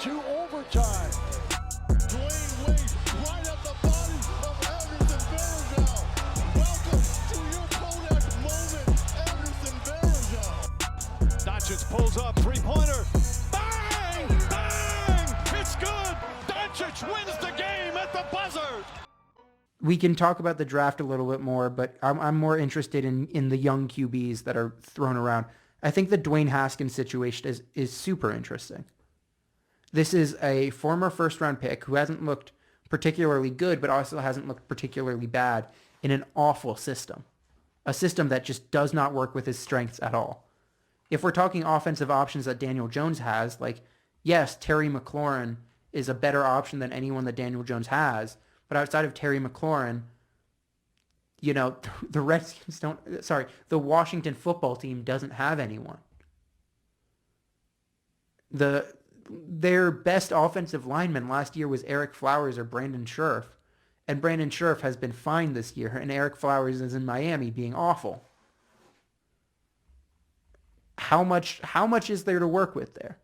to overtime. Dwayne Wade right at the body of Anderson Varejao. Welcome to your Kodak moment, Anderson Varejao. Doncic pulls up, three-pointer. Bang! Bang! It's good! Doncic wins the game at the buzzer! We can talk about the draft a little bit more, but I'm more interested in the young QBs that are thrown around. I think the Dwayne Haskins situation is super interesting. This is a former first-round pick who hasn't looked particularly good, but also hasn't looked particularly bad in an awful system. A system that just does not work with his strengths at all. If we're talking offensive options that Daniel Jones has, like, yes, Terry McLaurin is a better option than anyone that Daniel Jones has, but outside of Terry McLaurin, you know, the Redskins the Washington football team doesn't have anyone. Their best offensive lineman last year was Eric Flowers or Brandon Scherff, and Brandon Scherff has been fine this year, and Eric Flowers is in Miami being awful. How much is there to work with there?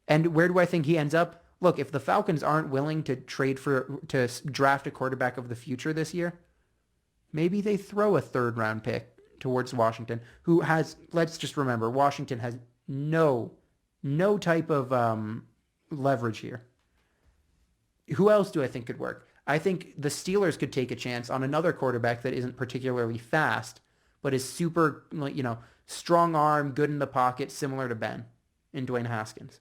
And where do I think he ends up? Look, if the Falcons aren't willing to to draft a quarterback of the future this year, maybe they throw a third-round pick towards Washington, who has, let's just remember, Washington has no type of leverage here. Who else do I think could work? I think the Steelers could take a chance on another quarterback that isn't particularly fast, but is super, strong arm, good in the pocket, similar to Ben in Dwayne Haskins.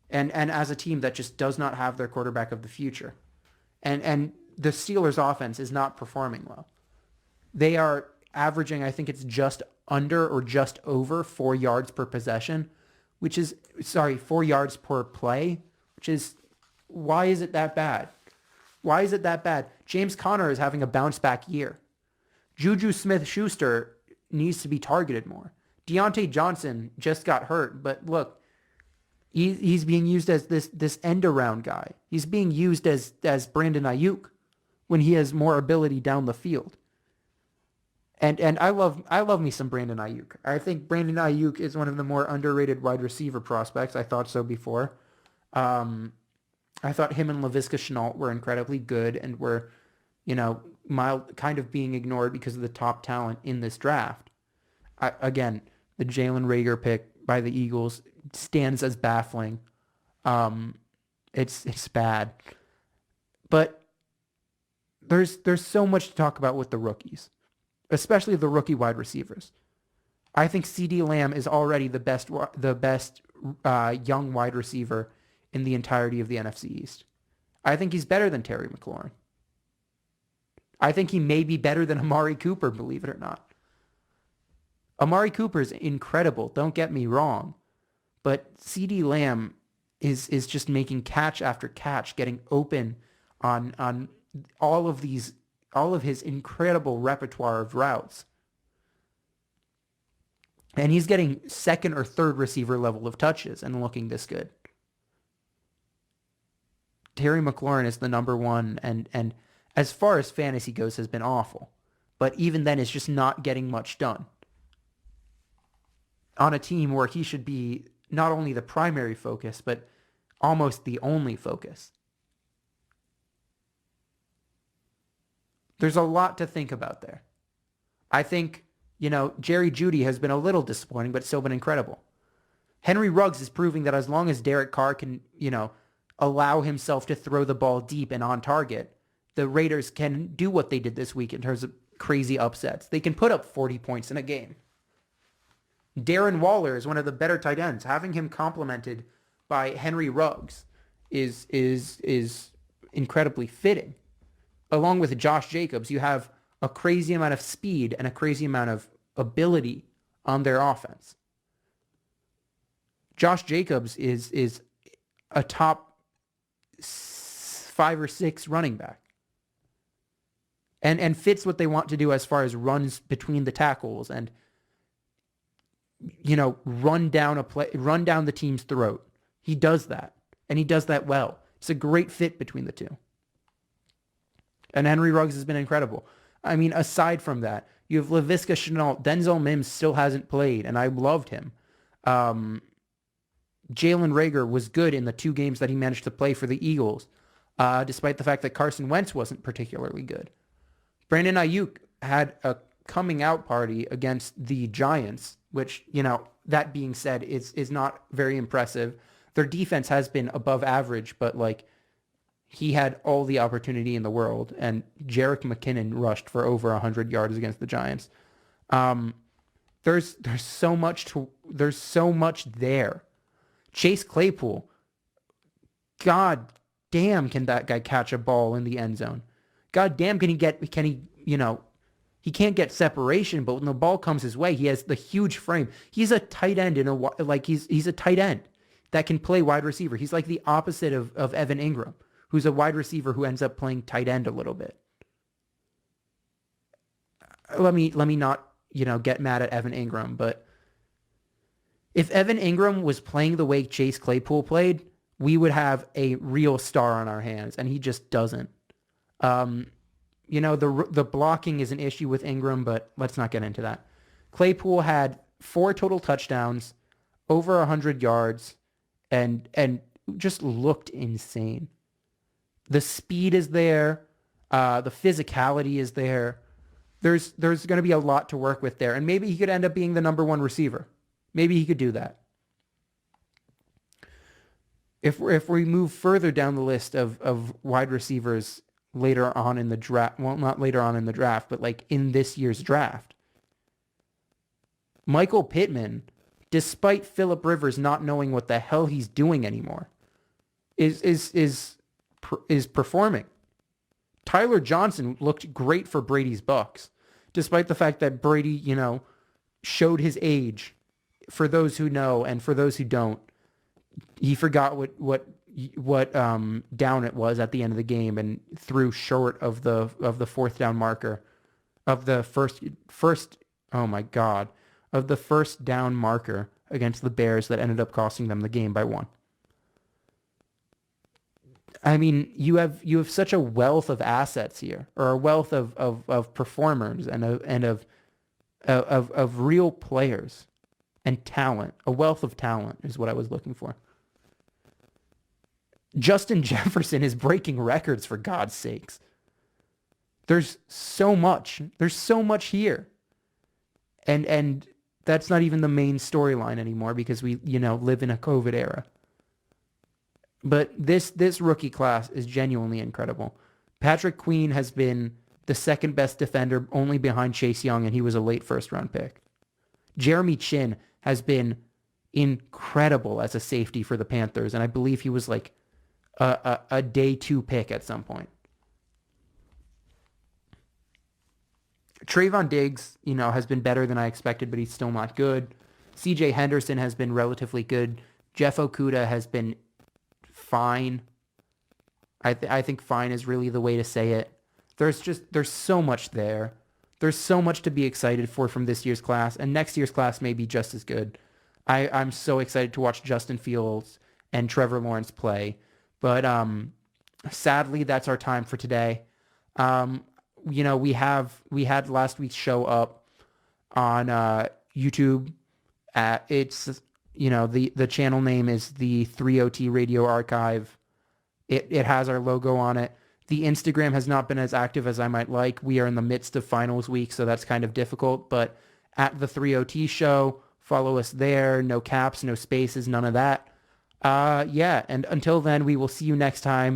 And as a team that just does not have their quarterback of the future. And the Steelers' offense is not performing well. They are averaging, I think it's just under or just over 4 yards per possession, 4 yards per play, which is, why is it that bad? Why is it that bad? James Conner is having a bounce back year. Juju Smith-Schuster needs to be targeted more. Deontay Johnson just got hurt, but look, he's being used as this end-around guy. He's being used as Brandon Ayuk when he has more ability down the field. And I love me some Brandon Ayuk. I think Brandon Ayuk is one of the more underrated wide receiver prospects. I thought so before. I thought him and Laviska Shenault were incredibly good and were, kind of being ignored because of the top talent in this draft. Again, the Jalen Reagor pick by the Eagles stands as baffling. It's bad. But there's so much to talk about with the rookies, especially the rookie wide receivers. I think CeeDee Lamb is already the best young wide receiver in the entirety of the NFC East. I think he's better than Terry McLaurin. I think he may be better than Amari Cooper, believe it or not. Amari Cooper is incredible, don't get me wrong. But CeeDee Lamb is just making catch after catch, getting open on all of his incredible repertoire of routes. And he's getting second or third receiver level of touches and looking this good. Terry McLaurin is the number one, and as far as fantasy goes, has been awful. But even then, is just not getting much done on a team where he should be not only the primary focus, but almost the only focus. There's a lot to think about there. I think, Jerry Jeudy has been a little disappointing, but still been incredible. Henry Ruggs is proving that as long as Derek Carr can, allow himself to throw the ball deep and on target, the Raiders can do what they did this week in terms of crazy upsets. They can put up 40 points in a game. Darren Waller is one of the better tight ends. Having him complemented by Henry Ruggs is incredibly fitting. Along with Josh Jacobs, you have a crazy amount of speed and a crazy amount of ability on their offense. Josh Jacobs is a top 5 or 6 running back. And fits what they want to do as far as runs between the tackles and run down the team's throat. He does that, and he does that well. It's a great fit between the two. And Henry Ruggs has been incredible. I mean, aside from that, you have Laviska Shenault. Denzel Mims still hasn't played, and I loved him. Jalen Reagor was good in the 2 games that he managed to play for the Eagles, despite the fact that Carson Wentz wasn't particularly good. Brandon Ayuk had a coming out party against the Giants, which, that being said, is not very impressive. Their defense has been above average, but like he had all the opportunity in the world, and Jerick McKinnon rushed for over 100 yards against the Giants. There's so much there. Chase Claypool, God damn, can that guy catch a ball in the end zone? God damn, he can't get separation, but when the ball comes his way, he has the huge frame. He's a tight end he's a tight end that can play wide receiver. He's like the opposite of Evan Ingram, who's a wide receiver who ends up playing tight end a little bit. Let me not, get mad at Evan Ingram, but if Evan Ingram was playing the way Chase Claypool played, we would have a real star on our hands, and he just doesn't. The blocking is an issue with Ingram, but let's not get into that. Claypool had 4 total touchdowns, over 100 yards, and just looked insane. The speed is there. The physicality is there. There's going to be a lot to work with there, and maybe he could end up being the number 1 receiver. Maybe he could do that. If we move further down the list of wide receivers later on in the draft, well, not later on in the draft, but like in this year's draft, Michael Pittman, despite Phillip Rivers not knowing what the hell he's doing anymore, is performing. Tyler Johnson looked great for Brady's Bucks, despite the fact that Brady, showed his age. For those who know and for those who don't, he forgot what down it was at the end of the game and threw short of the 4th down marker of the first down marker against the Bears that ended up costing them the game by 1. I mean, you have such a wealth of assets here, or a wealth of performers and of real players and talent. A wealth of talent is what I was looking for. Justin Jefferson is breaking records, for God's sakes. There's so much. There's so much here. And that's not even the main storyline anymore because we, live in a COVID era. But this rookie class is genuinely incredible. Patrick Queen has been the 2nd best defender, only behind Chase Young, and he was a late 1st-round pick. Jeremy Chin has been incredible as a safety for the Panthers, and I believe he was like a day 2 pick at some point. Trayvon Diggs, has been better than I expected, but he's still not good. CJ Henderson has been relatively good. Jeff Okudah has been fine. I think fine is really the way to say it. There's so much there. There's so much to be excited for from this year's class, and next year's class may be just as good. I'm so excited to watch Justin Fields and Trevor Lawrence play. But sadly, that's our time for today. We had last week's show up on YouTube. It's the channel name is the 3OT Radio Archive. It has our logo on it. The Instagram has not been as active as I might like. We are in the midst of finals week, so that's kind of difficult. But at the 3OT show, follow us there. No caps, no spaces, none of that. And until then, we will see you next time.